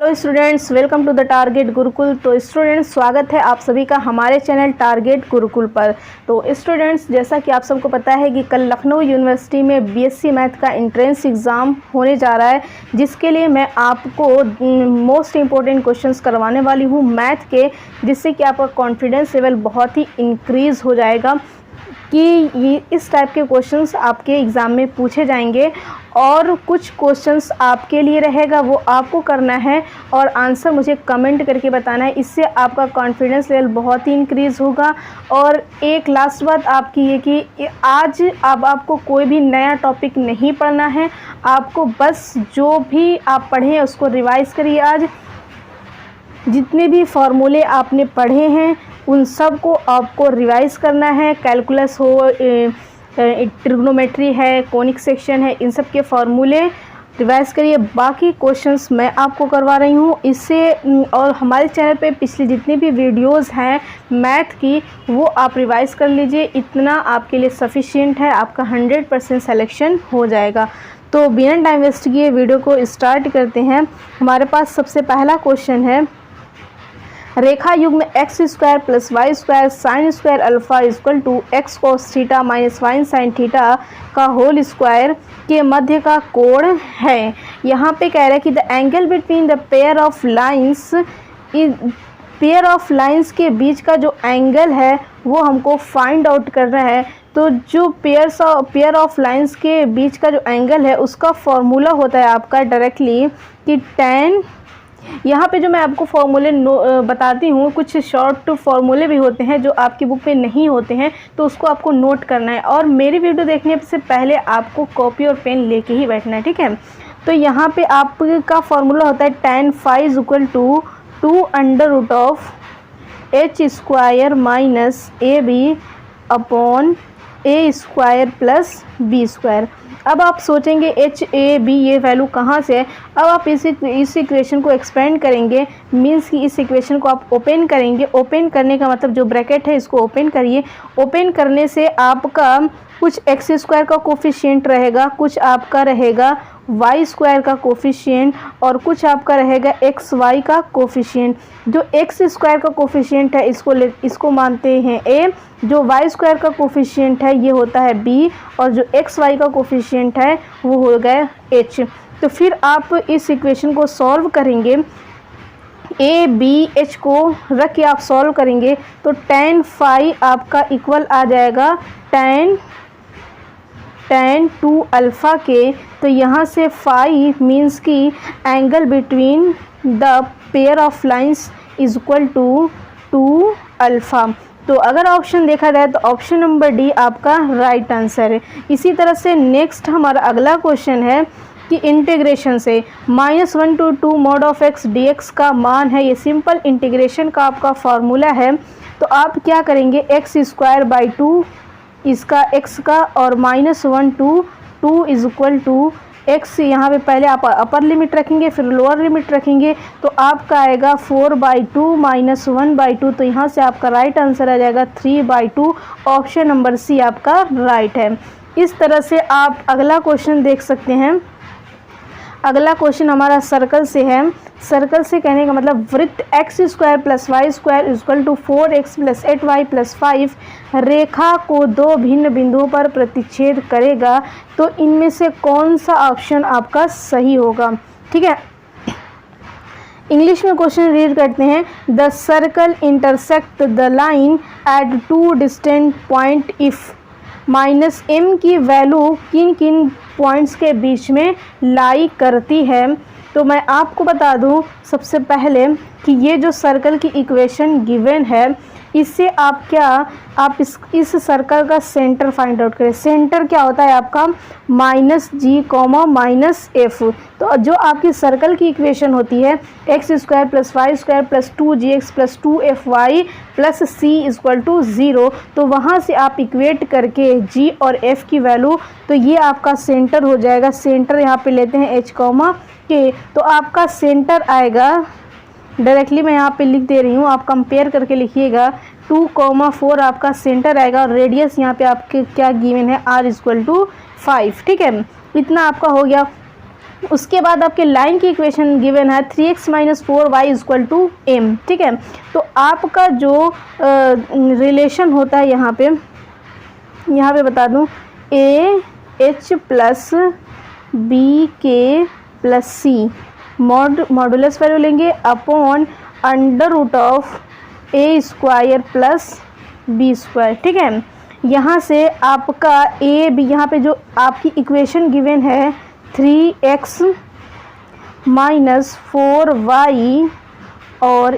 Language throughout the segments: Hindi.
Hello students, welcome to the target Gurukul. तो स्टूडेंट्स, स्वागत है आप सभी का हमारे चैनल टारगेट गुरुकुल पर। तो स्टूडेंट्स, जैसा कि आप सबको पता है कि कल लखनऊ यूनिवर्सिटी में बीएससी मैथ का एंट्रेंस एग्ज़ाम होने जा रहा है, जिसके लिए मैं आपको मोस्ट इम्पोर्टेंट क्वेश्चंस करवाने वाली हूँ मैथ के, जिससे कि आपका कॉन्फिडेंस लेवल बहुत ही इंक्रीज़ हो जाएगा कि ये इस टाइप के क्वेश्चंस आपके एग्ज़ाम में पूछे जाएंगे। और कुछ क्वेश्चंस आपके लिए रहेगा, वो आपको करना है और आंसर मुझे कमेंट करके बताना है। इससे आपका कॉन्फिडेंस लेवल बहुत ही इंक्रीज़ होगा। और एक लास्ट बात आपकी ये कि आज अब आपको कोई भी नया टॉपिक नहीं पढ़ना है, आपको बस जो भी आप पढ़ें उसको रिवाइज़ करिए। आज जितने भी फार्मूले आपने पढ़े हैं उन सब को आपको रिवाइज़ करना है। कैलकुलस हो, ट्रिग्नोमेट्री है, कोनिक सेक्शन है, इन सब के फार्मूले रिवाइज़ करिए। बाकी क्वेश्चंस मैं आपको करवा रही हूँ इससे। और हमारे चैनल पे पिछली जितनी भी वीडियोस हैं मैथ की, वो आप रिवाइज़ कर लीजिए। इतना आपके लिए सफिशिएंट है, आपका 100% सिलेक्शन हो जाएगा। तो बिना टाइम वेस्ट किए वीडियो को स्टार्ट करते हैं। हमारे पास सबसे पहला क्वेश्चन है, रेखा युग्म x square plus y square sine square alpha equal to x cos theta minus y sine theta का होल स्क्वायर के मध्य का कोण है। यहाँ पे कह रहा है कि the angle between the pair of lines, pair of lines के बीच का जो एंगल है वो हमको फाइंड आउट करना है। तो जो पेयर ऑफ लाइंस के बीच का जो एंगल है उसका फॉर्मूला होता है आपका डायरेक्टली कि tan। यहाँ पे जो मैं आपको फॉर्मूले बताती हूँ, कुछ शॉर्ट फॉर्मूले भी होते हैं जो आपकी बुक में नहीं होते हैं, तो उसको आपको नोट करना है। और मेरी वीडियो देखने से पहले आपको कॉपी और पेन लेके ही बैठना है, ठीक है। तो यहाँ पे आपका फॉर्मूला होता है tan phi equal to 2 under root of h square minus a b upon a square plus b square. अब आप सोचेंगे एच ए बी ये वैल्यू कहाँ से है। अब आप इस इक्वेशन को एक्सपेंड करेंगे, मीन्स कि इस इक्वेशन को आप ओपन करेंगे। ओपन करने का मतलब जो ब्रैकेट है इसको ओपन करिए। ओपन करने से आपका कुछ एक्स स्क्वायर का कोफिशिएंट रहेगा, कुछ आपका रहेगा वाई स्क्वायर का कोफिशिएंट और कुछ आपका रहेगा एक्स वाई का कोफिशिएंट। जो एक्स स्क्वायर का कोफिशिएंट है इसको मानते हैं ए, जो वाई स्क्वायर का कोफिशिएंट है ये होता है बी, और जो एक्स वाई का कोफिशिएंट है वो हो गया एच। तो फिर आप इस इक्वेशन को सॉल्व करेंगे, ए बी एच को रख के आप सॉल्व करेंगे तो tan फाई आपका इक्वल आ जाएगा tan 2 अल्फ़ा के। तो यहाँ से फाई मीन्स की angle between the pair of lines is equal to 2 alpha. तो अगर ऑप्शन देखा जाए तो ऑप्शन नंबर डी आपका राइट आंसर है। इसी तरह से नेक्स्ट हमारा अगला क्वेश्चन है कि इंटीग्रेशन से -1 to 2 mod of x dx का मान है। ये सिंपल इंटीग्रेशन का आपका फार्मूला है। तो आप क्या करेंगे, एक्स स्क्वायर बाई 2 इसका x का और -1 to 2 is equal to x. यहाँ पे पहले आप अपर लिमिट रखेंगे फिर लोअर लिमिट रखेंगे, तो आपका आएगा 4/2 माइनस 1/2। तो यहाँ से आपका राइट आंसर आ जाएगा 3/2। ऑप्शन नंबर सी आपका राइट है। इस तरह से आप अगला क्वेश्चन देख सकते हैं। अगला क्वेश्चन हमारा सर्कल से है। सर्कल से कहने का मतलब वृत्त x square plus y square equal to 4x plus 8y plus 5 रेखा को दो भिन्न बिंदुओं पर प्रतिच्छेद करेगा। तो इनमें से कौन सा ऑप्शन आपका सही होगा, ठीक है। इंग्लिश में क्वेश्चन रीड करते हैं। The circle intersect the line at 2 distant point if -m की वैल्यू किन किन पॉइंट्स के बीच में लाई करती है। तो मैं आपको बता दूं सबसे पहले कि ये जो सर्कल की इक्वेशन गिवन है, इससे आप इस सर्कल का सेंटर फाइंड आउट करें। सेंटर क्या होता है आपका -g, -f। तो जो आपकी सर्कल की इक्वेशन होती है x square plus y square plus 2gx plus 2fy plus c equal to 0। तो वहाँ से आप इक्वेट करके g और f की वैल्यू, तो ये आपका सेंटर हो जाएगा। सेंटर यहाँ पे लेते हैं h, के। तो आपका सेंटर आएगा, डायरेक्टली मैं यहाँ पे लिख दे रही हूँ, आप कंपेयर करके लिखिएगा। 2,4 आपका सेंटर आएगा और रेडियस यहाँ पे आपके क्या गिवन है r इक्वल टू 5, ठीक है। इतना आपका हो गया। उसके बाद आपके लाइन की इक्वेशन गिवन है 3x - 4y = m, ठीक है। तो आपका जो रिलेशन होता है यहाँ पे बता दूँ, AH plus BK plus C modulus value लेंगे अपॉन √A² प्लस B², ठीक है। यहाँ से आपका A B, यहाँ पे जो आपकी इक्वेशन गिवन है 3x - 4y और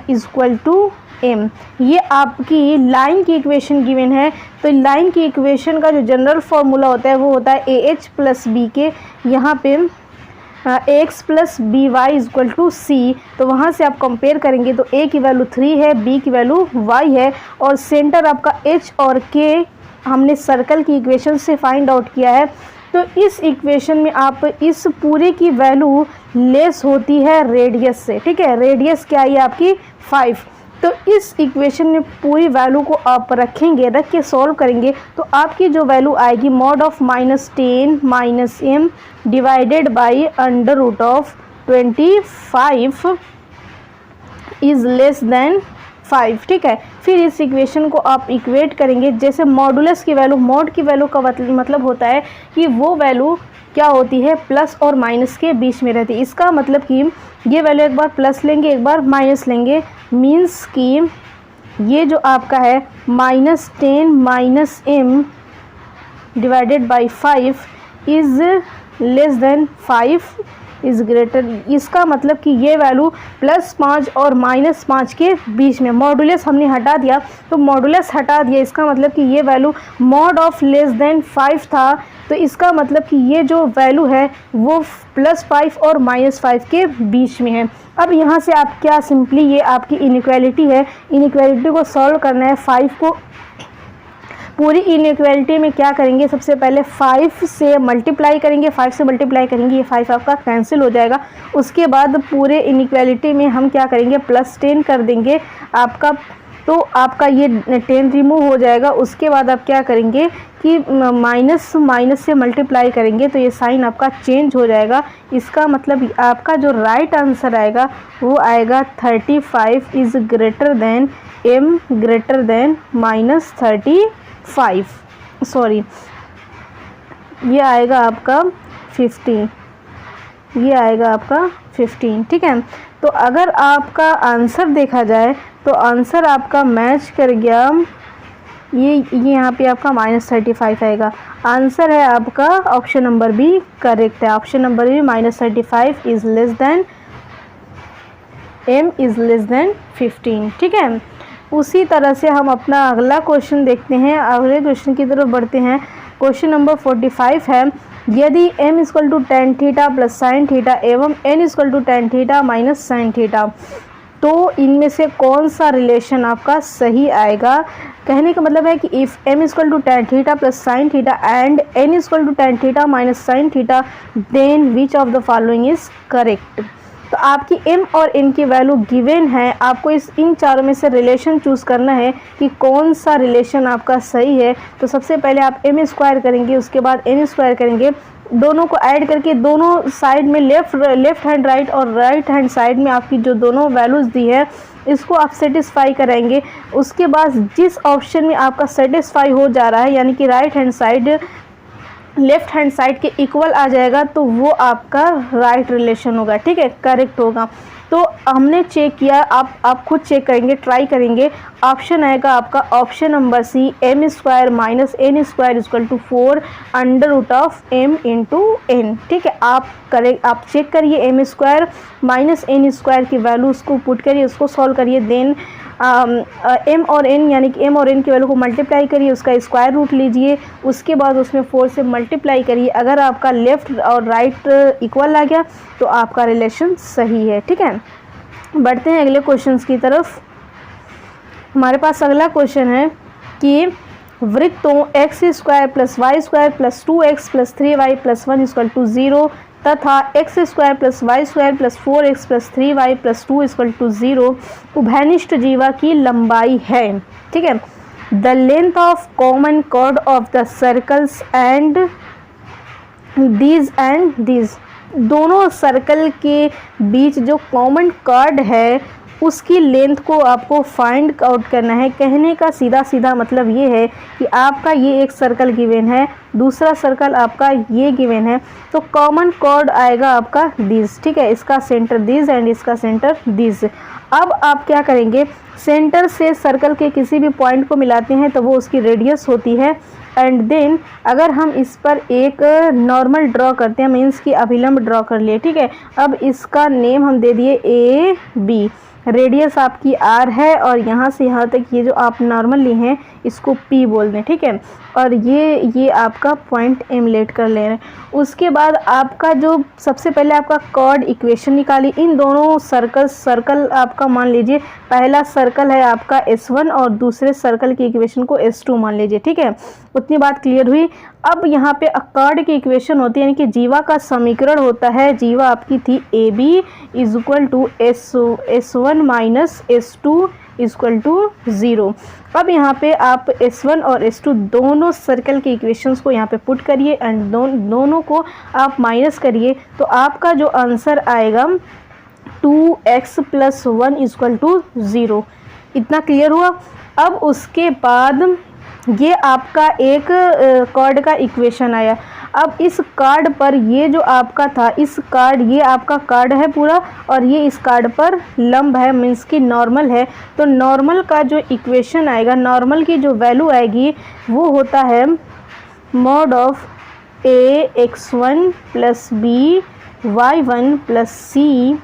=m, ये आपकी लाइन की इक्वेशन गिवन है। तो लाइन की इक्वेशन का जो जनरल फॉर्मूला होता है वो होता है AH प्लस BK, यहाँ पे AX प्लस BY =C। तो वहाँ से आप कंपेयर करेंगे तो A की वैल्यू 3 है, B की वैल्यू Y है, और सेंटर आपका H और K हमने सर्कल की इक्वेशन से फाइंड आउट किया है। तो इस इक्वेशन में आप इस पूरे की वैल्यू लेस होती है रेडियस से, ठीक है। रेडियस क्या है आपकी 5। तो इस इक्वेशन में पूरी वैल्यू को आप रखेंगे, रख के सॉल्व करेंगे तो आपकी जो वैल्यू आएगी mod(10 - m) divided by √25 is less then 5, ठीक है। फिर इस इक्वेशन को आप इक्वेट करेंगे, जैसे मॉडुलस की वैल्यू, मॉड की वैल्यू का मतलब होता है कि वो वैल्यू क्या होती है प्लस और माइनस के बीच में रहती है। इसका मतलब कि ये वैल्यू एक बार प्लस लेंगे एक बार माइनस लेंगे, मीन्स कि ये जो आपका है -10 - m divided by 5 is less then 5 is greater. इसका मतलब कि ये वैल्यू +5 और -5 के बीच में, मॉडुलस हमने हटा दिया, तो मॉडुलस हटा दिया, इसका मतलब कि ये value mod of less than 5 था। तो इसका मतलब कि ये जो वैल्यू है वो +5 और -5 के बीच में है। अब यहाँ से आप क्या, सिंपली ये आपकी इनइक्वालिटी है, इनइक्वालिटी को सॉल्व करना है। 5 को पूरी इनइक्वालिटी में क्या करेंगे, सबसे पहले 5 से मल्टीप्लाई करेंगे, 5 से मल्टीप्लाई करेंगे, ये 5 आपका कैंसिल हो जाएगा। उसके बाद पूरे इनइक्वालिटी में हम क्या करेंगे, +10 कर देंगे आपका, तो आपका ये 10 रिमूव हो जाएगा। उसके बाद आप क्या करेंगे कि माइनस से मल्टीप्लाई करेंगे तो ये साइन आपका चेंज हो जाएगा। इसका मतलब आपका जो राइट आंसर आएगा वो आएगा 35 is greater than m greater than -35, sorry ये आएगा आपका 15, ये आएगा आपका 15, ठीक है। तो अगर आपका आंसर देखा जाए तो आंसर आपका मैच कर गया, ये यहाँ पे आपका -35 आएगा। आंसर है आपका ऑप्शन नंबर बी करेक्ट है। Option number b -35 is less than m is less than 15, ठीक है। उसी तरह से हम अपना अगला क्वेश्चन देखते हैं, अगले क्वेश्चन की तरफ बढ़ते हैं। क्वेश्चन नंबर 45 है, यदि m = tan θ + sin θ एवं n = tan θ - sin θ, तो इनमें से कौन सा रिलेशन आपका सही आएगा। कहने का मतलब है कि if m = tan θ + sin θ and n = tan θ - sin θ, then which of the following is correct. तो आपकी m और n की वैल्यू गिवन है, आपको इन चारों में से रिलेशन चूज़ करना है कि कौन सा रिलेशन आपका सही है। तो सबसे पहले आप m² करेंगे, उसके बाद n² करेंगे, दोनों को ऐड करके दोनों साइड में लेफ़्ट हैंड राइट और राइट हैंड साइड में आपकी जो दोनों वैल्यूज़ दी है इसको आप सेटिस्फाई कराएंगे। उसके बाद जिस ऑप्शन में आपका सेटिस्फाई हो जा रहा है, यानी कि right hand side left hand side के इक्वल आ जाएगा, तो वो आपका राइट रिलेशन होगा, ठीक है, करेक्ट होगा। तो हमने चेक किया, आप खुद चेक करेंगे, ट्राई करेंगे। ऑप्शन आएगा आपका option number c, m² - n² = 4 √m × n, ठीक है। आप चेक करिए m² - n² की वैल्यू, उसको पुट करिए, उसको सॉल्व करिए, देन m और n यानी कि m और n की वैल्यू को मल्टीप्लाई करिए, उसका स्क्वायर रूट लीजिए, उसके बाद उसमें 4 से मल्टीप्लाई करिए। अगर आपका लेफ़्ट और राइट इक्वल आ गया तो आपका रिलेशन सही है, ठीक है। बढ़ते हैं अगले क्वेश्चंस की तरफ। हमारे पास अगला क्वेश्चन है कि वृत्तों x² + y² + 2x + 3y + 1 = 0 तथा x² + y² + 4x + 3y + 2 = 0 उभयनिष्ठ जीवा की लंबाई है, ठीक है। The length of common chord of the circles and these दोनों सर्कल के बीच जो कॉमन कॉर्ड है उसकी लेंथ को आपको फाइंड आउट करना है। कहने का सीधा सीधा मतलब ये है कि आपका ये एक सर्कल गिवन है, दूसरा सर्कल आपका ये गिवन है, तो कॉमन कॉर्ड आएगा आपका दिस, ठीक है, इसका सेंटर दिस एंड इसका सेंटर दिस। अब आप क्या करेंगे, सेंटर से सर्कल के किसी भी पॉइंट को मिलाते हैं तो वो उसकी रेडियस होती है। एंड देन अगर हम इस पर एक नॉर्मल ड्रॉ करते हैं, मीन्स कि अभिलंब ड्रॉ कर लिए, ठीक है। अब इसका नेम हम दे दिए ए बी, रेडियस आपकी आर है और यहाँ से यहाँ तक ये जो आप नॉर्मल लिए हैं इसको पी बोल दें, ठीक है। और ये आपका पॉइंट एम लेट कर ले रहे हैं। उसके बाद आपका जो सबसे पहले आपका कॉर्ड इक्वेशन निकाली, इन दोनों सर्कल आपका मान लीजिए पहला सर्कल है आपका S1 और दूसरे सर्कल की इक्वेशन को S2 मान लीजिए, ठीक है। उतनी बात क्लियर हुई। अब यहाँ पे कॉर्ड की इक्वेशन होती है, यानी कि जीवा का समीकरण होता है। जीवा आपकी थी AB is equal to S1 minus S2 equal to 0। अब यहाँ पे आप S1 और S2 दोनों सर्कल के इक्वेशंस को यहाँ पे पुट करिए एंड दोनों को आप माइनस करिए, तो आपका जो आंसर आएगा 2x + 1 इक्वल टू 0। इतना क्लियर हुआ। अब उसके बाद ये आपका एक कॉर्ड का इक्वेशन आया। अब इस कार्ड पर ये जो आपका था, इस कार्ड, ये आपका कार्ड है पूरा और ये इस कार्ड पर लंब है, मीन्स कि नॉर्मल है। तो नॉर्मल का जो इक्वेशन आएगा, नॉर्मल की जो वैल्यू आएगी वो होता है mod of ax1 + by1 + c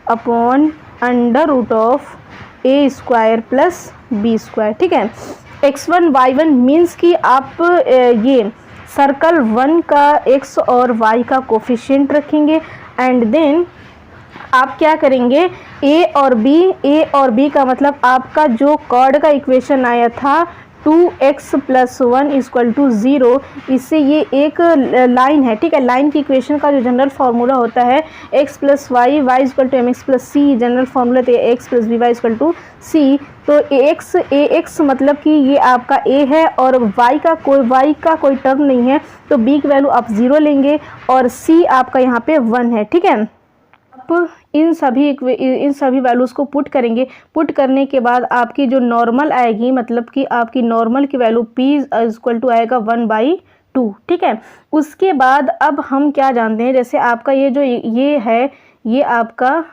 upon √ of a² + b², ठीक है। x1 y1 मीन्स कि आप ये सर्कल 1 का x और y का कोफिशिएंट रखेंगे एंड देन आप क्या करेंगे, a और b का मतलब आपका जो कॉर्ड का इक्वेशन आया था 2x + 1 इक्वल टू 0, इससे ये एक लाइन है, ठीक है। लाइन की इक्वेशन का जो जनरल फार्मूला होता है x + y equal to mx + c, general formula तो x + by equal to c। तो ax मतलब कि ये आपका a है और y का कोई टर्म नहीं है, तो b की वैल्यू आप 0 लेंगे और c आपका यहाँ पे 1 है, ठीक है। आप इन सभी वैल्यूज़ को पुट करेंगे। पुट करने के बाद आपकी जो नॉर्मल आएगी, मतलब कि आपकी नॉर्मल की वैल्यू p इक्वल टू आएगा 1/2, ठीक है। उसके बाद अब हम क्या जानते हैं, जैसे आपका ये जो ये है, ये आपका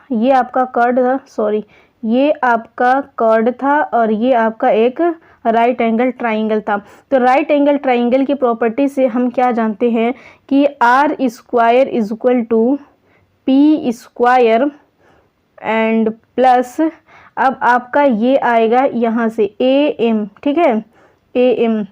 कर्ड था, सॉरी, ये आपका कर्ड था और ये आपका एक राइट एंगल ट्राइंगल था। तो राइट एंगल ट्राइंगल की प्रॉपर्टी से हम क्या जानते हैं कि r² is equal to p² and plus, अब आपका ये आएगा यहाँ से am, ठीक है, am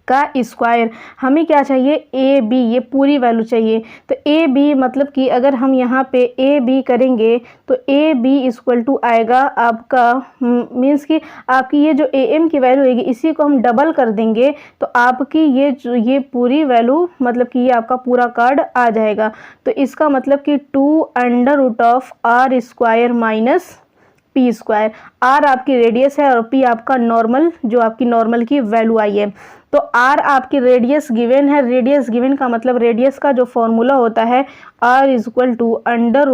का स्क्वायर। हमें क्या चाहिए, AB, ये पूरी वैल्यू चाहिए। तो AB मतलब कि अगर हम यहाँ पे AB करेंगे तो AB इक्वल टू आएगा आपका, मीन्स कि आपकी ये जो AM की वैल्यू होगी इसी को हम डबल कर देंगे तो आपकी ये पूरी वैल्यू, मतलब कि ये आपका पूरा कार्ड आ जाएगा। तो इसका मतलब कि 2√r² माइनस p²। r आपकी रेडियस है और p आपका नॉर्मल, जो आपकी नॉर्मल की वैल्यू आई है। तो r आपकी रेडियस गिवन है। रेडियस गिवन का मतलब रेडियस का जो फॉर्मूला होता है r is equal to f²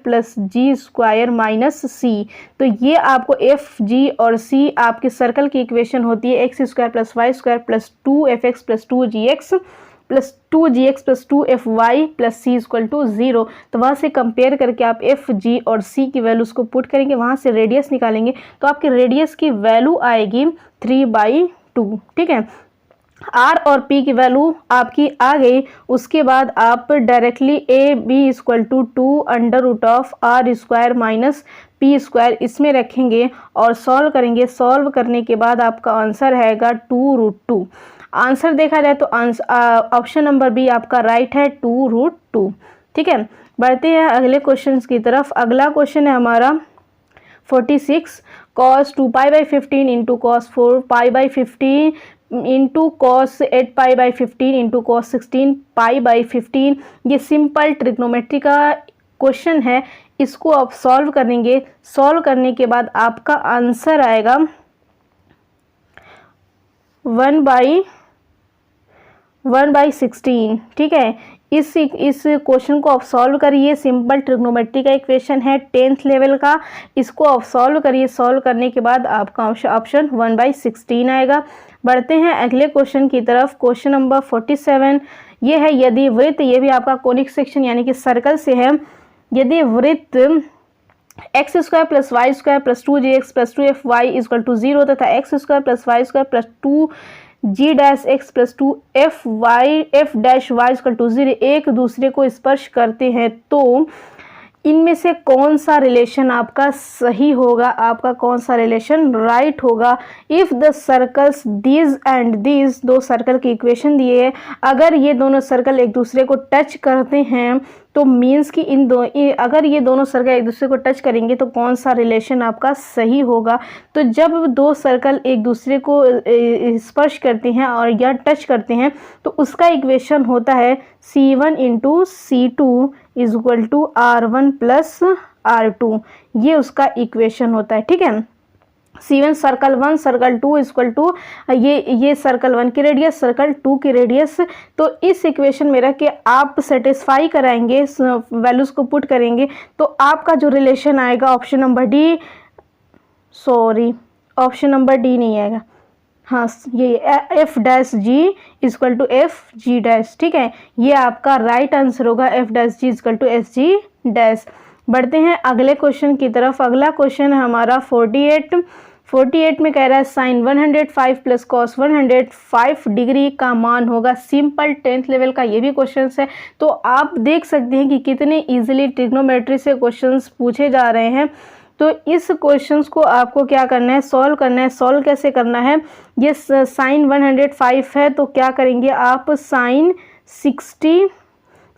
+ g² minus c। तो ये आपको f, g और c आपके सर्कल की इक्वेशन होती है x² + y² + 2fx + 2gx + 2gx + 2fy + c equal to 0। तो वहाँ से कंपेयर करके आप f, g और c की वैल्यूज को पुट करेंगे, वहाँ से रेडियस निकालेंगे तो आपकी रेडियस की वैल्यू आएगी 3/2, ठीक है। r और p की वैल्यू आपकी आ गई। उसके बाद आप directly ab equal to 2√r² minus p² इसमें रखेंगे और सॉल्व करेंगे। सॉल्व करने के बाद आपका आंसर आएगा 2√2। आंसर देखा जाए तो ऑप्शन नंबर बी आपका राइट है, 2√2, ठीक है। बढ़ते हैं अगले क्वेश्चन की तरफ। अगला क्वेश्चन है हमारा 46, cos 2π/15 into cos 4π/15 into cos 8π/15 into cos 16π/15। ये सिंपल ट्रिग्नोमेट्री का क्वेश्चन है, इसको आप सॉल्व करेंगे। सॉल्व करने के बाद आपका आंसर आएगा 1/, 1/16। ठीक है, इस क्वेश्चन को आप सॉल्व करिए। सिंपल ट्रिग्नोमेट्री का इक्वेशन है 10th लेवल का। इसको आप सॉल्व करिए। सॉल्व करने के बाद आपका ऑप्शन 1/16 आएगा। बढ़ते हैं अगले क्वेश्चन की तरफ। क्वेश्चन नंबर 47 ये है, यदि वृत्त, ये भी आपका कोनिक सेक्शन यानी कि सर्कल से है, यदि वृत्त x² + y² + 2gx + 2fy = 0 तथा x² + y² + 2g' x + 2f' y = 0 एक दूसरे को स्पर्श करते हैं, तो इनमें से कौन सा रिलेशन आपका सही होगा? आपका कौन सा रिलेशन राइट होगा? If the circles these and these, दो सर्कल की इक्वेशन दिए है, अगर ये दोनों सर्कल एक दूसरे को टच करते हैं तो मीन्स कि अगर ये दोनों सर्कल एक दूसरे को टच करेंगे तो कौन सा रिलेशन आपका सही होगा? तो जब दो सर्कल एक दूसरे को स्पर्श करते हैं और या टच करते हैं तो उसका इक्वेशन होता है C1 × C2 = R1 + R2। ये उसका इक्वेशन होता है। ठीक है, C1 सर्कल 1 सर्कल 2 = ये सर्कल 1 की रेडियस, सर्कल 2 की रेडियस। तो इस इक्वेशन में रख के आप सेटिस्फाई कराएंगे, वैल्यूज़ को पुट करेंगे, तो आपका जो रिलेशन आएगा option number D, option number D नहीं आएगा, हाँ ये f' = fg'। ठीक है, ये आपका राइट आंसर होगा, f' = fg'। बढ़ते हैं अगले क्वेश्चन की तरफ। अगला क्वेश्चन है हमारा 48 में कह रहा है sin 105 + cos 105 डिग्री का मान होगा। सिंपल 10th लेवल का ये भी क्वेश्चन है। तो आप देख सकते हैं कि कितने इजीली ट्रिग्नोमेट्री से क्वेश्चंस पूछे जा रहे हैं। तो इस क्वेश्चंस को आपको क्या करना है? सॉल्व करना है। सॉल्व कैसे करना है? ये sin 105 है तो क्या करेंगे आप? sin 60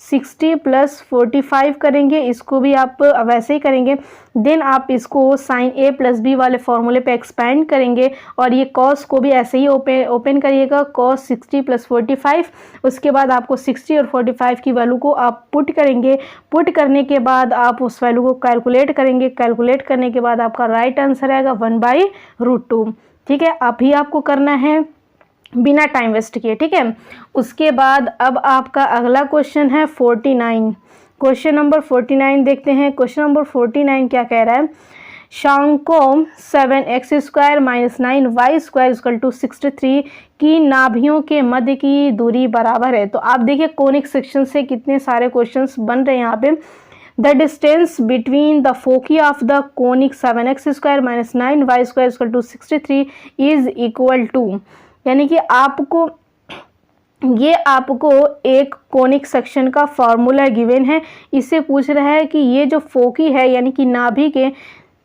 + 45 करेंगे। इसको भी आप वैसे ही करेंगे। देन आप इसको sin A + B वाले फॉर्मूले पे एक्सपेंड करेंगे और ये cos को भी ऐसे ही ओपन करिएगा, cos 60 + 45। उसके बाद आपको 60 और 45 की वैल्यू को आप पुट करेंगे। पुट करने के बाद आप उस वैल्यू को कैलकुलेट करेंगे। कैलकुलेट करने के बाद आपका राइट आंसर आएगा 1/√2। ठीक है, अभी आपको करना है बिना टाइम वेस्ट किए। ठीक है, उसके बाद अब आपका अगला क्वेश्चन है 49। क्वेश्चन नंबर 49 देखते हैं। क्वेश्चन नंबर 49 क्या कह रहा है? शंकों 7x² - 9y² = 63 की नाभियों के मध्य की दूरी बराबर है। तो आप देखिए कोनिक सेक्शन से कितने सारे क्वेश्चंस बन रहे हैं यहाँ पे। The distance between the foci of the conic 7x² - 9y² = 63 is equal to, यानी कि आपको एक कोनिक सेक्शन का फॉर्मूला गिवन है। इससे पूछ रहा है कि ये जो फोकी है यानी कि नाभि के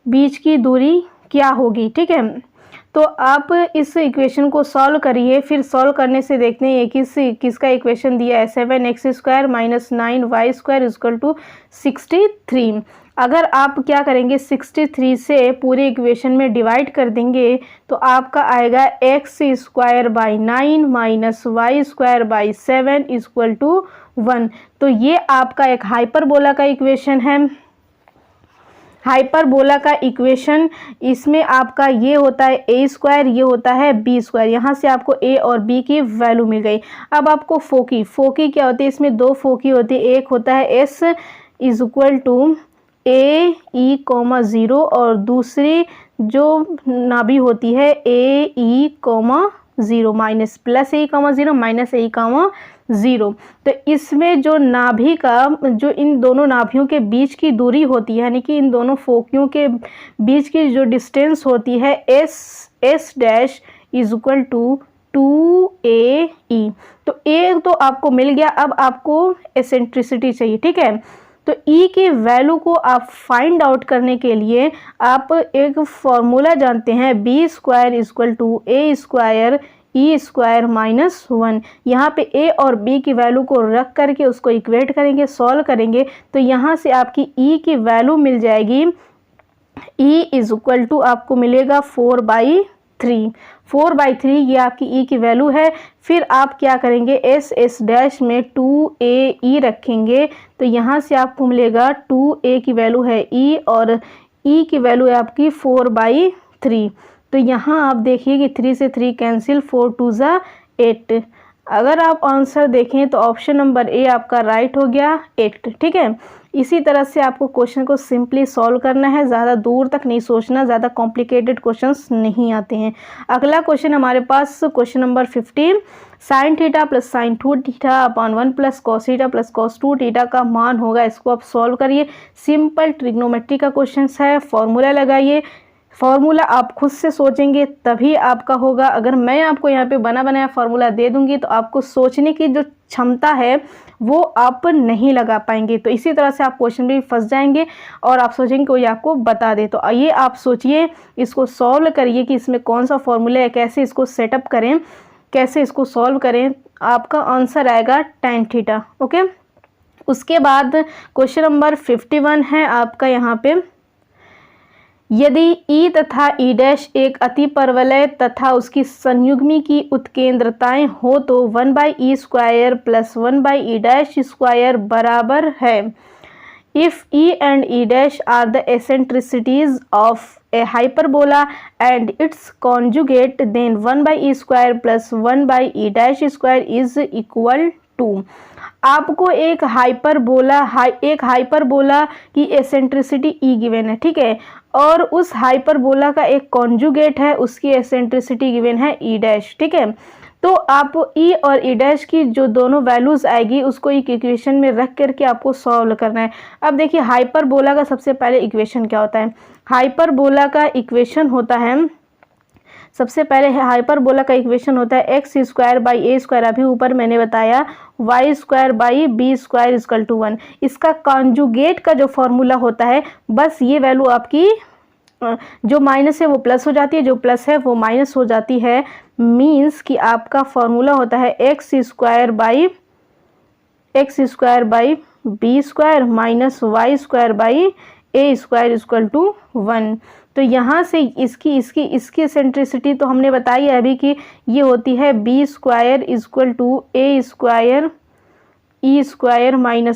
बीच की दूरी क्या होगी। ठीक है, तो आप इस इक्वेशन को सॉल्व करिए। फिर सॉल्व करने से देखते हैं किसका इक्वेशन दिया है। 7x² - 9y² = 63। अगर आप क्या करेंगे 63 से पूरे इक्वेशन में डिवाइड कर देंगे तो आपका आएगा x² / 9 - y² / 7 = 1। तो ये आपका एक हाइपरबोला का इक्वेशन है। हाइपरबोला का इक्वेशन, इसमें आपका ये होता है a², ये होता है b²। यहाँ से आपको a और b की वैल्यू मिल गई। अब आपको फोकी क्या होती है? इसमें दो फोकी होती है। एक होता है s = AE, 0 और दूसरी जो नाभि होती है AE, 0 minus plus AE, 0 minus AE, 0। तो इसमें जो नाभि का जो इन दोनों नाभियों के बीच की दूरी होती है यानी कि इन दोनों फोकियों के बीच की जो डिस्टेंस होती है S' = 2AE। तो A तो आपको मिल गया। अब आपको एसेंट्रिसिटी चाहिए। ठीक है, तो E की वैल्यू को आप फाइंड आउट करने के लिए आप एक फॉर्मूला जानते हैं, B² = A² E² - 1। यहाँ पे A और B की वैल्यू को रख करके उसको इक्वेट करेंगे, सॉल्व करेंगे तो यहाँ से आपकी E की वैल्यू मिल जाएगी। E = आपको मिलेगा 4/3। 4/3 ये आपकी E की वैल्यू है। फिर आप क्या करेंगे S' में 2AE रखेंगे तो यहाँ से आपको मिलेगा 2A की वैल्यू है E और E की वैल्यू है आपकी 4/3। तो यहाँ आप देखिए कि 3 से 3 कैंसिल, 4 × 2 = 8। अगर आप आंसर देखें तो ऑप्शन नंबर ए आपका राइट हो गया 8, ठीक है। इसी तरह से आपको क्वेश्चन को सिंपली सॉल्व करना है, ज़्यादा दूर तक नहीं सोचना, ज़्यादा कॉम्प्लिकेटेड क्वेश्चंस नहीं आते हैं। अगला क्वेश्चन हमारे पास question number 15, sine theta plus sine 2 theta upon 1 plus cos theta plus cos 2 theta का मान होगा। इसको आप सॉल्व करिए। सिंपल ट्रिग्नोमेट्री का क्वेश्चन है, फॉर्मूला लगाइए। फॉर्मूला आप खुद से सोचेंगे तभी आपका होगा। अगर मैं आपको यहाँ पे बना बनाया फॉर्मूला दे दूंगी तो आपको सोचने की जो क्षमता है वो आप नहीं लगा पाएंगे। तो इसी तरह से आप क्वेश्चन में भी फंस जाएंगे और आप सोचेंगे कोई आपको बता दे। तो आइए आप सोचिए, इसको सॉल्व करिए कि इसमें कौन सा फॉर्मूला है, कैसे इसको सेटअप करें, कैसे इसको सॉल्व करें। आपका आंसर आएगा tan थीटा। ओके, उसके बाद क्वेश्चन नंबर 51 है आपका यहाँ पे, यदि E तथा E' एक अतिपरवलय तथा उसकी संयुग्मी की उत्केंद्रताएं हो तो 1/E² प्लस 1/E' बराबर है। If E and E' are the eccentricities of a hyperbola and its conjugate, then 1/E² plus 1/E' is equal to। आपको एक हाइपरबोला की एसेंट्रिसिटी E गिवन है, ठीक है, और उस हाइपरबोला का एक कॉन्जुगेट है, उसकी एसेंट्रिसिटी गिवन है E', ठीक है। तो आप E और E' की जो दोनों वैल्यूज़ आएगी उसको एक इक्वेशन में रख करके आपको सॉल्व करना है। अब देखिए हाइपरबोला का सबसे पहले इक्वेशन क्या होता है। हाइपरबोला का इक्वेशन होता है, सबसे पहले हाइपरबोला का इक्वेशन होता है x² अभी ऊपर मैंने बताया y² = 1। इसका कॉन्जुगेट का जो फॉर्मूला होता है, बस ये वैल्यू आपकी जो माइनस है वो प्लस हो जाती है, जो प्लस है वो माइनस हो जाती है। मीन्स कि आपका फॉर्मूला होता है x² b² minus y² a² = 1। तो यहाँ से इसकी एसेंट्रिसिटी तो हमने बताई है अभी कि ये होती है b² = a² -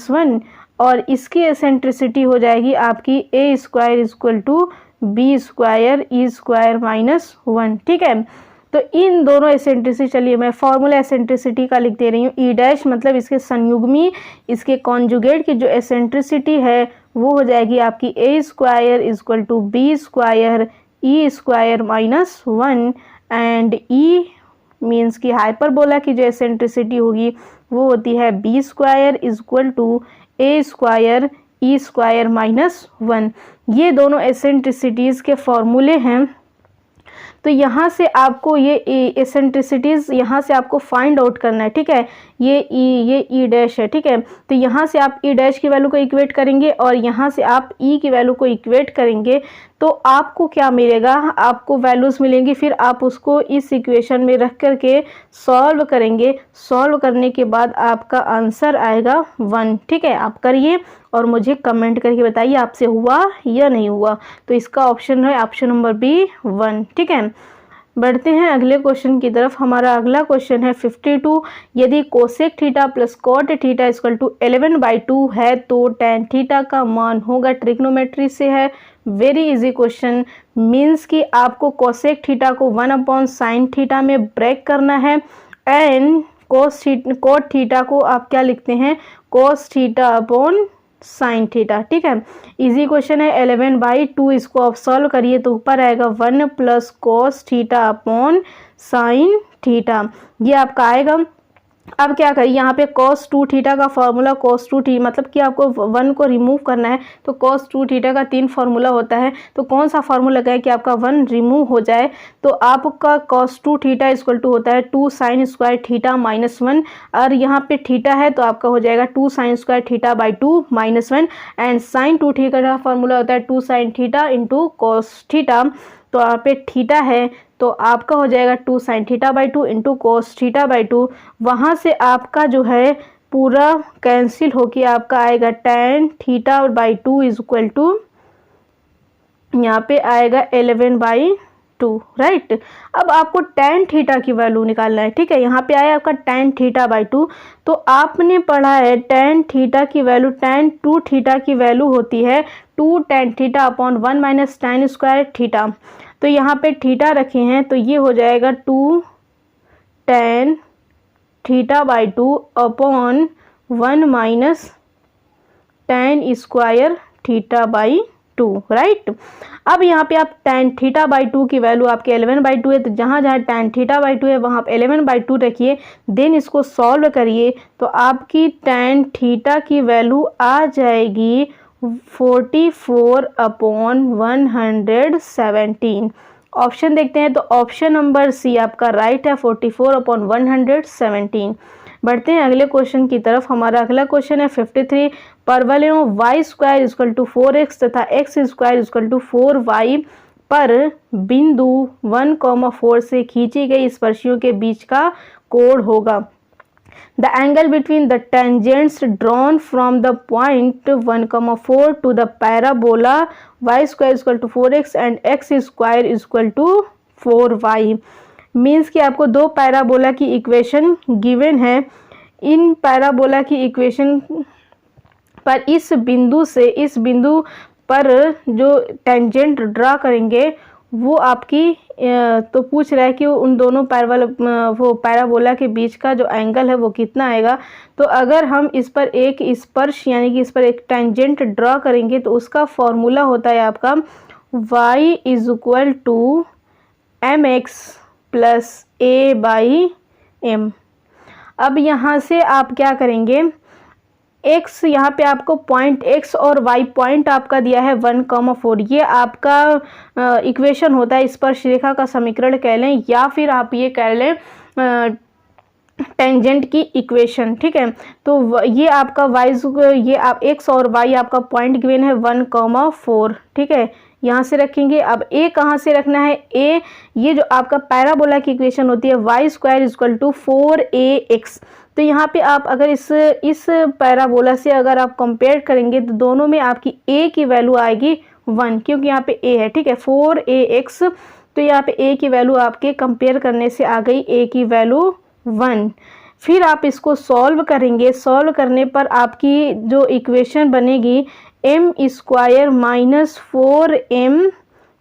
1 और इसकी एसेंट्रिसिटी हो जाएगी आपकी a² = b² - 1, ठीक है। तो इन दोनों एसेंट्रिसिटी, चलिए मैं फॉर्मूला एसेंट्रिसिटी का लिख दे रही हूँ। E' मतलब इसके संयुग्मी, इसके कॉन्जुगेट की जो एसेंट्रिसिटी है वो हो जाएगी आपकी a² = b² E² - 1 and E means की हाइपरबोला की जो एसेंट्रिसिटी होगी वो होती है b² = a² E² - 1। ये दोनों एसेंट्रिसिटीज़ के फॉर्मूले हैं। तो यहाँ से आपको ये एसेंट्रिसिटीज़ यहाँ से आपको फाइंड आउट करना है, ठीक है। ये E' है, ठीक है। तो यहाँ से आप E' की वैल्यू को इक्वेट करेंगे और यहाँ से आप E की वैल्यू को इक्वेट करेंगे तो आपको क्या मिलेगा, आपको वैल्यूज़ मिलेंगी। फिर आप उसको इस इक्वेशन में रख करके सॉल्व करेंगे। सॉल्व करने के बाद आपका आंसर आएगा 1, ठीक है। आप करिए और मुझे कमेंट करके बताइए आपसे हुआ या नहीं हुआ। तो इसका ऑप्शन है ऑप्शन नंबर बी 1, ठीक है। बढ़ते हैं अगले क्वेश्चन की तरफ। हमारा अगला क्वेश्चन है 52, यदि cosec theta plus cot theta = 11/2 है तो tan थीटा का मान होगा। ट्रिग्नोमेट्री से है, वेरी इजी क्वेश्चन। मीन्स कि आपको कोसेक थीटा को 1/sin थीटा में ब्रेक करना है एंड कॉट थीटा को आप क्या लिखते हैं, cos थीटा/sin थीटा, ठीक है। इजी क्वेश्चन है। 11/2 इसको आप सॉल्व करिए तो ऊपर आएगा 1 + cos थीटा/sin थीटा, ये आपका आएगा। अब क्या करिए, यहाँ पे cos 2 थीटा का फॉर्मूला cos 2 थीटा मतलब कि आपको 1 को रिमूव करना है। तो cos 2 थीटा का 3 फार्मूला होता है, तो कौन सा फार्मूला लगाए कि आपका 1 रिमूव हो जाए। तो आपका cos 2 थीटा = होता है 2sin² थीटा -1 और यहाँ पे थीटा है तो आपका हो जाएगा 2sin² थीटा/2 -1 एंड sin 2 थीटा का फॉर्मूला होता है 2sin थीटा × cos थीटा। तो यहाँ पे थीटा है तो आपका हो जाएगा 2sin थीटा/2 × cos थीटा/2। वहाँ से आपका जो है पूरा कैंसिल होके आपका आएगा tan थीटा/2 = यहाँ पे आएगा 11/2, राइट। अब आपको tan थीटा की वैल्यू निकालना है, ठीक है। यहाँ पे आया आपका tan थीटा/2, तो आपने पढ़ा है tan थीटा की वैल्यू, tan 2 थीटा की वैल्यू होती है 2 tan थीटा/1 - tan² थीटा। तो यहाँ पे थीटा रखे हैं तो ये हो जाएगा 2 tan theta by 2 upon 1 minus tan square theta by 2, right. अब यहाँ पे आप tan थीटा बाई 2 की वैल्यू आपके 11/2 है, तो जहाँ जहाँ tan थीटा बाई 2 है वहाँ आप 11/2 रखिए, देन इसको सॉल्व करिए तो आपकी tan थीटा की वैल्यू आ जाएगी 44/117। ऑप्शन देखते हैं तो ऑप्शन नंबर सी आपका राइट है, 44/117। बढ़ते हैं अगले क्वेश्चन की तरफ। हमारा अगला क्वेश्चन है 53। परवलयों y square equal to 4x तथा x square equal to 4y पर बिंदु 1,4 से खींची गई स्पर्शियों के बीच का कोण होगा। The angle between the tangents drawn from the point 1,4 to the parabola y square is equal to 4x and x square is equal to 4y। Means कि आपको दो पैराबोला की इक्वेशन गिवन है। इन पैराबोला की इक्वेशन पर इस बिंदु पर जो टेंजेंट ड्रा करेंगे वो आपकी तो पूछ रहा है कि उन दोनों पैराबोला के बीच का जो एंगल है वो कितना आएगा। तो अगर हम इस पर एक स्पर्श यानी कि इस पर एक टेंजेंट ड्रा करेंगे तो उसका फॉर्मूला होता है आपका y is equal to mx plus a/m। अब यहाँ से आप क्या करेंगे, x यहाँ पे आपको पॉइंट x और y पॉइंट आपका दिया है 1,4, ये आपका इक्वेशन होता है, स्पर्शरेखा का समीकरण कह लें या फिर आप ये कह लें टेंजेंट की इक्वेशन, ठीक है। तो ये आपका ये आप x और y आपका पॉइंट गिवन है 1,4, ठीक है, यहाँ से रखेंगे। अब a कहाँ से रखना है, a ये जो आपका पैराबोला की इक्वेशन होती है y square equal to 4ax। तो यहाँ पे आप अगर इस पैराबोला से अगर आप कंपेयर करेंगे तो दोनों में आपकी a की वैल्यू आएगी 1, क्योंकि यहाँ पे a है, ठीक है, 4ax। तो यहाँ पे a की वैल्यू आपके कंपेयर करने से आ गई a की वैल्यू 1। फिर आप इसको सॉल्व करेंगे, सॉल्व करने पर आपकी जो इक्वेशन बनेगी m square minus 4m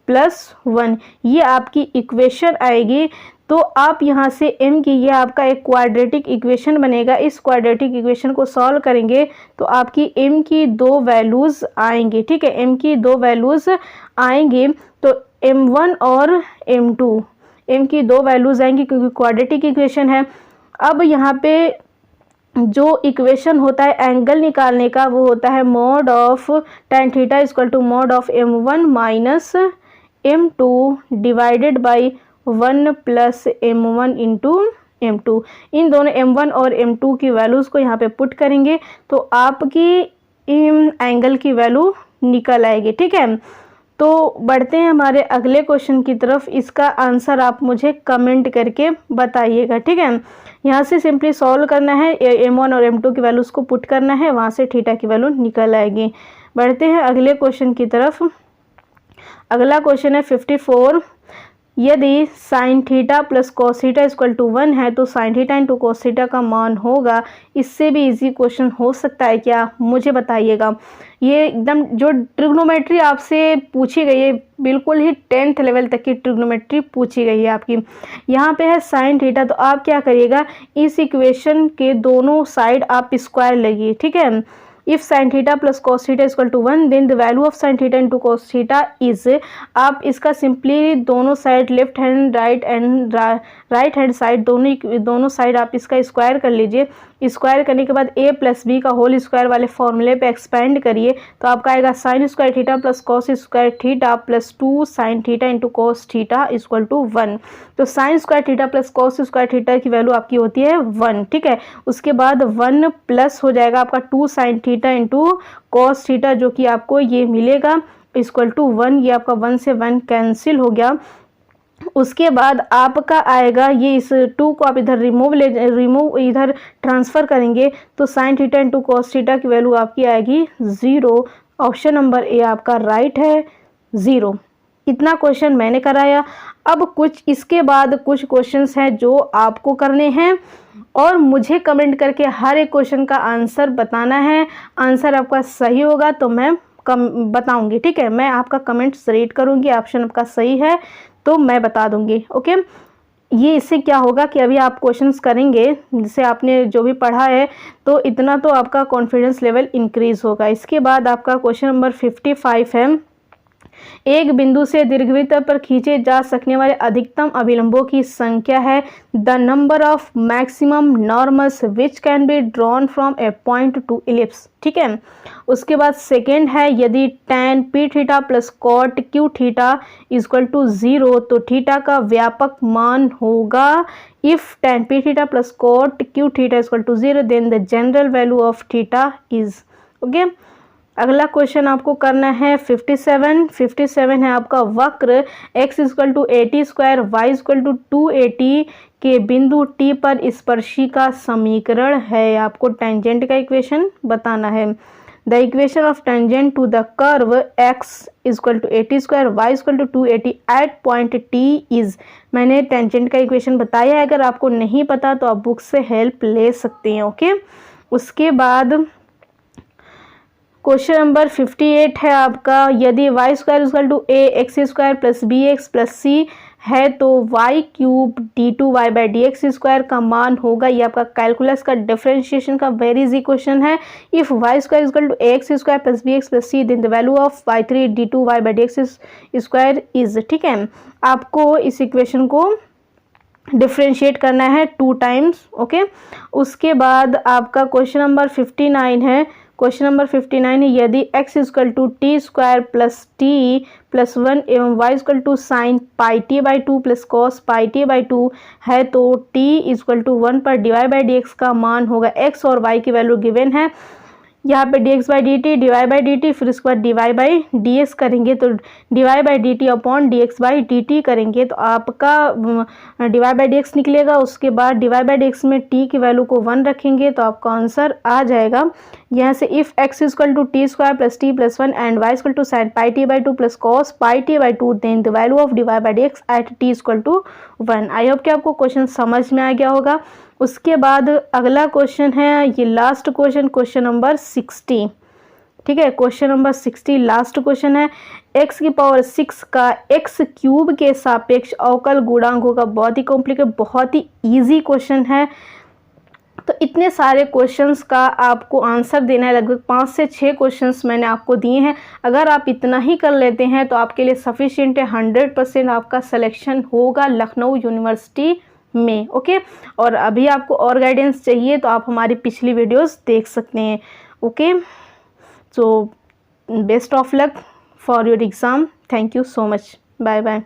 plus 1, ये आपकी इक्वेशन आएगी। तो आप यहाँ से m की, ये आपका एक क्वाड्रेटिक इक्वेशन बनेगा। इस क्वाड्रेटिक इक्वेशन को सॉल्व करेंगे तो आपकी m की दो वैल्यूज़ आएंगी, ठीक है, m की दो वैल्यूज़ आएंगी। तो m1 और m2, m की दो वैल्यूज़ आएंगी क्योंकि क्वाड्रेटिक इक्वेशन है। अब यहाँ पे जो इक्वेशन होता है एंगल निकालने का वो होता है mod of tan theta equal to mod of m1 minus m2 divided by 1 plus m1 into m2। इन दोनों m1 और m2 की वैल्यूज़ को यहाँ पे पुट करेंगे तो आपकी एंगल की वैल्यू निकल आएगी, ठीक है। तो बढ़ते हैं हमारे अगले क्वेश्चन की तरफ। इसका आंसर आप मुझे कमेंट करके बताइएगा, ठीक है। यहाँ से सिंपली सॉल्व करना है, m1 और m2 की वैल्यूज़ को पुट करना है, वहाँ से थीटा की वैल्यू निकल आएगी। बढ़ते हैं अगले क्वेश्चन की तरफ। अगला क्वेश्चन है 54। यदि sine theta plus cos theta equal to 1 है तो sine theta into cos theta का मान होगा। इससे भी इजी क्वेश्चन हो सकता है क्या, मुझे बताइएगा। ये एकदम जो ट्रिग्नोमेट्री आपसे पूछी गई है, बिल्कुल ही 10th लेवल तक की ट्रिग्नोमेट्री पूछी गई है आपकी। यहाँ पे है साइन थीटा, तो आप क्या करिएगा, इस इक्वेशन के दोनों साइड आप स्क्वायर लगिए, ठीक है। If sine theta plus cos theta equal to 1 then the value of sine theta into cos theta is, आप इसका सिंपली दोनों side left hand right hand side दोनों साइड आप इसका स्क्वायर कर लीजिए। स्क्वायर करने के बाद a प्लस बी का होल स्क्वायर वाले फॉर्मूले पे एक्सपेंड करिए तो आपका आएगा sine square theta plus cos square theta plus 2 sine theta into cos theta equal to 1। तो sine square theta plus cos square theta की वैल्यू आपकी होती है 1, ठीक है। उसके बाद 1 प्लस हो जाएगा आपका 2 sine theta into cos theta, जो कि आपको ये मिलेगा इक्वल टू 1। ये आपका 1 से 1 कैंसिल हो गया। उसके बाद आपका आएगा ये, इस 2 को आप इधर रिमूव इधर ट्रांसफ़र करेंगे तो sine theta into cos theta की वैल्यू आपकी आएगी 0। ऑप्शन नंबर ए आपका राइट है, 0। इतना क्वेश्चन मैंने कराया। अब कुछ इसके बाद कुछ क्वेश्चंस हैं जो आपको करने हैं और मुझे कमेंट करके हर एक क्वेश्चन का आंसर बताना है। आंसर आपका सही होगा तो मैं बताऊंगी, ठीक है। मैं आपका कमेंट्स रीड करूंगी, ऑप्शन आपका सही है तो मैं बता दूंगी, ओके। ये इससे क्या होगा कि अभी आप क्वेश्चंस करेंगे, जिसे आपने जो भी पढ़ा है, तो इतना तो आपका कॉन्फिडेंस लेवल इंक्रीज होगा। इसके बाद आपका क्वेश्चन नंबर 55 है, एक बिंदु से दीर्घवृत्त पर खींचे जा सकने वाले अधिकतम अभिलंबों की संख्या है the number of maximum normals which can be drawn from a point to ellipse. ठीक है। उसके बाद सेकेंड है, यदि tan p theta plus cot q theta equal to 0 तो थीटा का व्यापक मान होगा। If tan p theta plus cot q theta equal to 0 then the general value of theta is. Okay. अगला क्वेश्चन आपको करना है 57 है आपका वक्र x equal to 80 square y equal to 280 के बिंदु T पर स्पर्शिका समीकरण है। आपको टेंजेंट का इक्वेशन बताना है। The equation of tangent to the curve x equal to 80 square y equal to 280 at point T is. मैंने टेंजेंट का इक्वेशन बताया है, अगर आपको नहीं पता तो आप बुक से हेल्प ले सकते हैं। ओके। उसके बाद क्वेश्चन नंबर 58 है आपका, यदि Y square equal to A X square plus B X plus C है तो Y cube D two Y by D X square का मान होगा। ये आपका कैलकुलस का डिफरेंशिएशन का वेरी इजी क्वेश्चन है। If Y square equal to A X square plus B X plus C then the value of Y three D two Y by D X square is. ठीक है। आपको इस इक्वेशन को डिफ्रेंशिएट करना है 2 टाइम्स। ओके। उसके बाद आपका क्वेश्चन नंबर 59 है। क्वेश्चन नंबर 59 है, यदि x equal to t square plus t plus 1 एवं y equal to sine pi t by 2 plus cos pi t by 2 है तो t इक्वल टू 1 पर dy बाई डी एक्स का मान होगा। x और y की वैल्यू गिवन है। यहाँ पे dx by D T, dy by D T, फिर उसके बाद dy बाई डी एक्स करेंगे तो dy by D T upon dx by D T करेंगे तो आपका dy बाई डी एक्स निकलेगा। उसके बाद dy बाई डी एक्स में t की वैल्यू को 1 रखेंगे तो आपका आंसर आ जाएगा। यहाँ से if x equal to t square plus t plus 1 and y equal to sine pi t by 2 plus cos pi t by 2 then the value of dy by D x at t equal to 1। I hope कि आपको क्वेश्चन समझ में आ गया होगा। उसके बाद अगला क्वेश्चन है, ये लास्ट क्वेश्चन, क्वेश्चन नंबर 60। ठीक है। क्वेश्चन नंबर 60 लास्ट क्वेश्चन है, x की पावर 6 का x क्यूब के सापेक्ष अवकल गुणांक होगा। बहुत ही कॉम्प्लिकेटेड, बहुत ही इजी क्वेश्चन है। तो इतने सारे क्वेश्चंस का आपको आंसर देना है, लगभग 5 से 6 क्वेश्चंस मैंने आपको दिए हैं। अगर आप इतना ही कर लेते हैं तो आपके लिए सफिशिएंट है, 100% आपका सिलेक्शन होगा लखनऊ यूनिवर्सिटी में। ओके। और अभी आपको और गाइडेंस चाहिए तो आप हमारी पिछली वीडियोस देख सकते हैं। Okay. So best of luck for your exam. Thank you so much. Bye bye.